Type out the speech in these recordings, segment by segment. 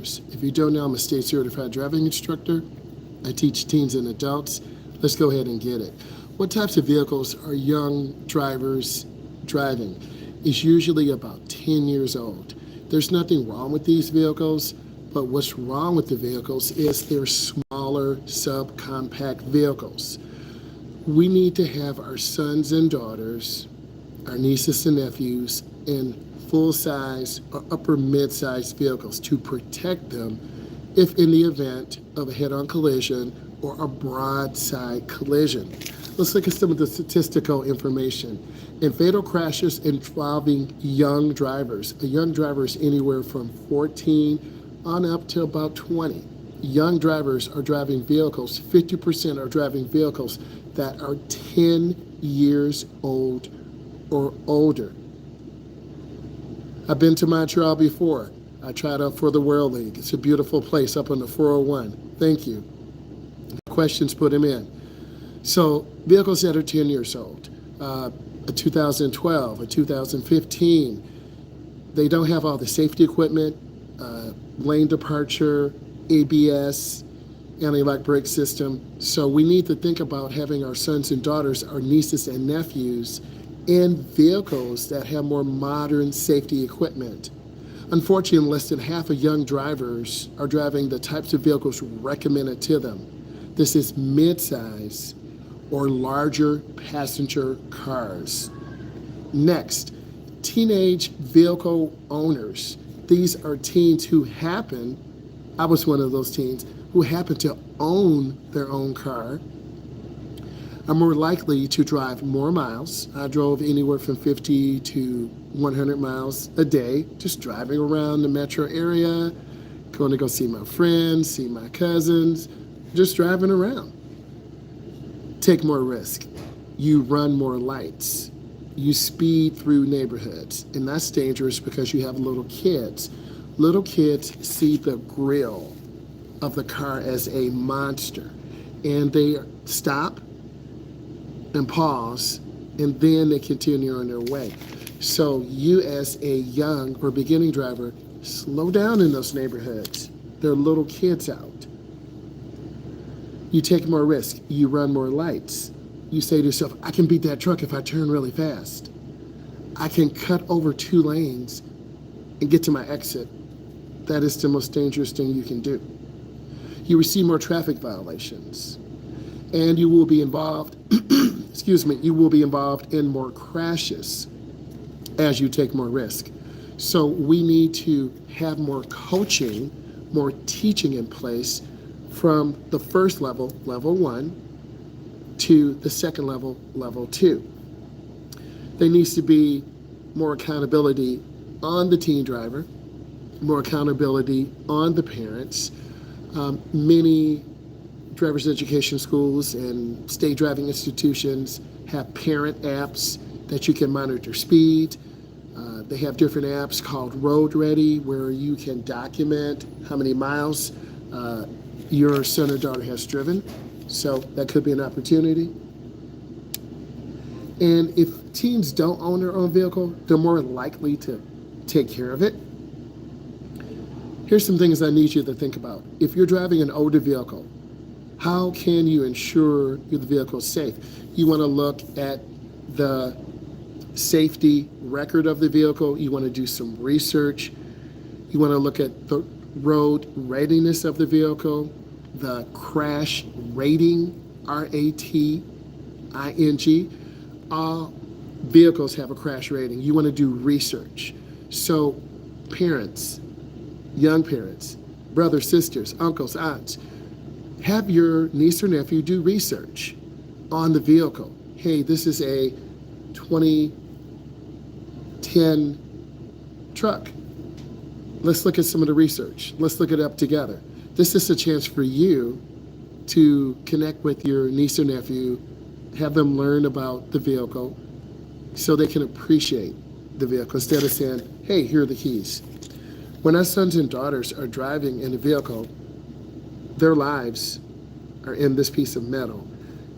drivers. If you don't know, I'm a state certified driving instructor. I teach teens and adults. Let's go ahead and get it. What types of vehicles are young drivers driving? It's usually about 10 years old. There's nothing wrong with these vehicles, but what's wrong with the vehicles is they're smaller, subcompact vehicles. We need to have our sons and daughters, our nieces and nephews, in full-size or upper mid-size vehicles to protect them if in the event of a head-on collision or a broadside collision. Let's look at some of the statistical information. In fatal crashes involving young drivers, a young driver is anywhere from 14 on up to about 20. Young drivers are driving vehicles, 50% are driving vehicles that are 10 years old or older. I've been to Montreal before. I tried out for the World League. It's a beautiful place up on the 401. Thank you. Questions, put them in. So vehicles that are 10 years old, a 2012, a 2015, they don't have all the safety equipment, lane departure, ABS, anti-lock brake system. So we need to think about having our sons and daughters, our nieces and nephews in vehicles that have more modern safety equipment. Unfortunately, less than half of young drivers are driving the types of vehicles recommended to them. This is mid-size or larger passenger cars. Next, teenage vehicle owners. These are teens who happen, I was one of those teens, who happen to own their own car, are more likely to drive more miles. I drove anywhere from 50 to 100 miles a day, just driving around the metro area, going to go see my friends, see my cousins, just driving around. Take more risk. You run more lights. You speed through neighborhoods, and that's dangerous because you have little kids. Little kids see the grill of the car as a monster, and they stop and pause, and then they continue on their way. So you as a young or beginning driver, slow down in those neighborhoods. There are little kids out. You take more risk. You run more lights. You say to yourself, I can beat that truck if I turn really fast. I can cut over 2 lanes and get to my exit. That is the most dangerous thing you can do. You receive more traffic violations, and you will be involved, you will be involved in more crashes as you take more risk. So we need to have more coaching, more teaching in place from the first level, level 1, to the second level, level 2. There needs to be more accountability on the teen driver, more accountability on the parents. Many driver's education schools and state driving institutions have parent apps that you can monitor speed. They have different apps called Road Ready, where you can document how many miles your son or daughter has driven. So that could be an opportunity. And if teens don't own their own vehicle, they're more likely to take care of it. Here's some things I need you to think about. If you're driving an older vehicle, how can you ensure the vehicle is safe? You want to look at the safety record of the vehicle. You want to do some research. You want to look at the road readiness of the vehicle, the crash rating, RATING. All vehicles have a crash rating. You want to do research. So parents, young parents, brothers, sisters, uncles, aunts, have your niece or nephew do research on the vehicle. Hey, this is a 2010 truck. Let's look at some of the research. Let's look it up together. This is a chance for you to connect with your niece or nephew, have them learn about the vehicle so they can appreciate the vehicle instead of saying, hey, here are the keys. When our sons and daughters are driving in a vehicle, their lives are in this piece of metal.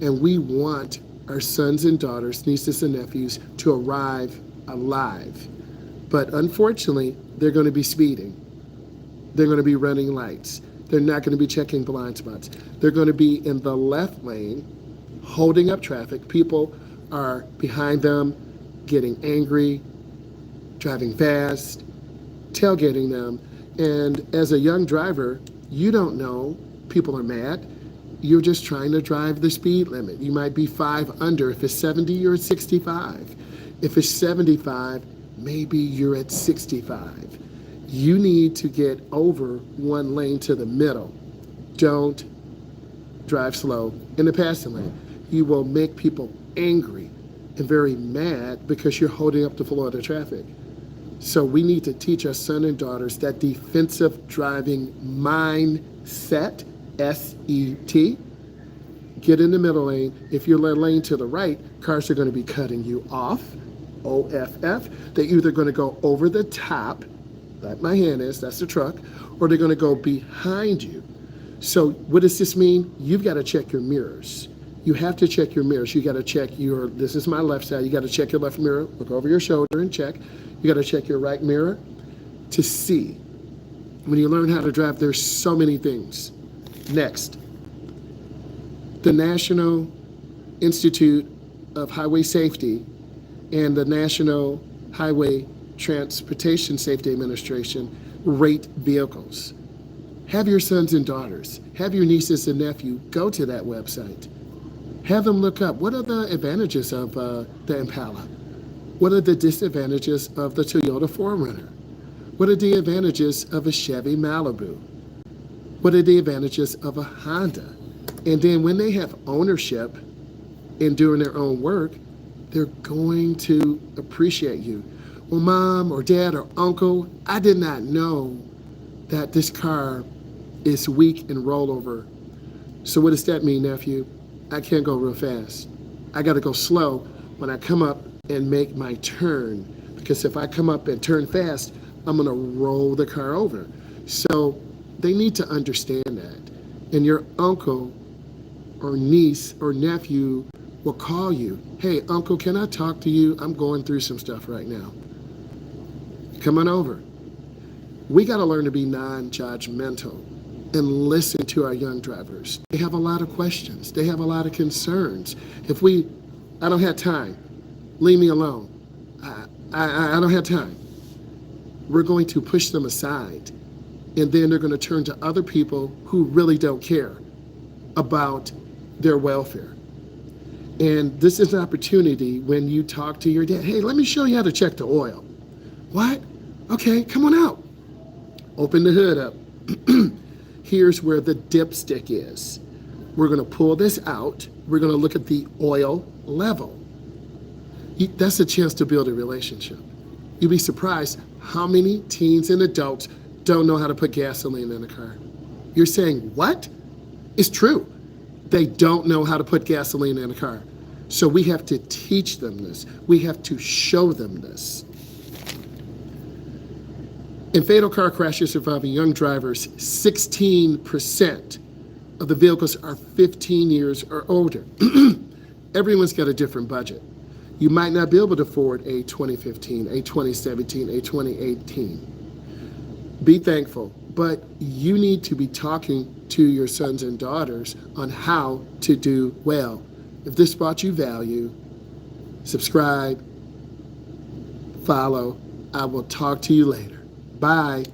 And we want our sons and daughters, nieces and nephews, to arrive alive. But unfortunately, they're going to be speeding. They're going to be running lights. They're not going to be checking blind spots. They're going to be in the left lane, holding up traffic. People are behind them, getting angry, driving fast, tailgating them. And as a young driver, you don't know people are mad. You're just trying to drive the speed limit. You might be 5 under. If it's 70, you're at 65. If it's 75, maybe you're at 65. You need to get over one lane to the middle. Don't drive slow in the passing lane. You will make people angry and very mad because you're holding up the flow of the traffic. So we need to teach our sons and daughters that defensive driving mindset, S-E-T. Get in the middle lane. If you're lane to the right, cars are going to be cutting you off, O-F-F. They're either going to go over the top, like my hand is, that's the truck, or they're going to go behind you. So what does this mean? You've got to check your mirrors. You have to check your mirrors. You got to check your, this is my left side, you got to check your left mirror, look over your shoulder and check. You got to check your right mirror to see. When you learn how to drive, there's so many things. Next, the National Institute of Highway Safety and the National Highway Transportation Safety Administration rate vehicles. Have your sons and daughters, have your nieces and nephews go to that website. Have them look up, what are the advantages of the Impala? What are the disadvantages of the Toyota 4Runner? What are the advantages of a Chevy Malibu? What are the advantages of a Honda? And then when they have ownership and doing their own work, they're going to appreciate you. Well, mom or dad or uncle, I did not know that this car is weak and rollover. So what does that mean, nephew? I can't go real fast. I got to go slow when I come up and make my turn, because if I come up and turn fast, I'm going to roll the car over. So they need to understand that. And your uncle or niece or nephew will call you. Hey, uncle, can I talk to you? I'm going through some stuff right now. Come on over. We got to learn to be non-judgmental and listen to our young drivers. They have a lot of questions. They have a lot of concerns. I don't have time. Leave me alone. I don't have time. We're going to push them aside, and then they're going to turn to other people who really don't care about their welfare. And this is an opportunity when you talk to your dad. Hey, let me show you how to check the oil. What? Okay, come on out. Open the hood up. Here's where the dipstick is. We're going to pull this out. We're going to look at the oil level. That's a chance to build a relationship. You'd be surprised how many teens and adults don't know how to put gasoline in a car. You're saying, what? It's true. They don't know how to put gasoline in a car. So we have to teach them this. We have to show them this. In fatal car crashes involving young drivers, 16% of the vehicles are 15 years or older. Everyone's got a different budget. You might not be able to afford a 2015, a 2017, a 2018. Be thankful, but you need to be talking to your sons and daughters on how to do well. If this brought you value, subscribe, follow. I will talk to you later. Bye.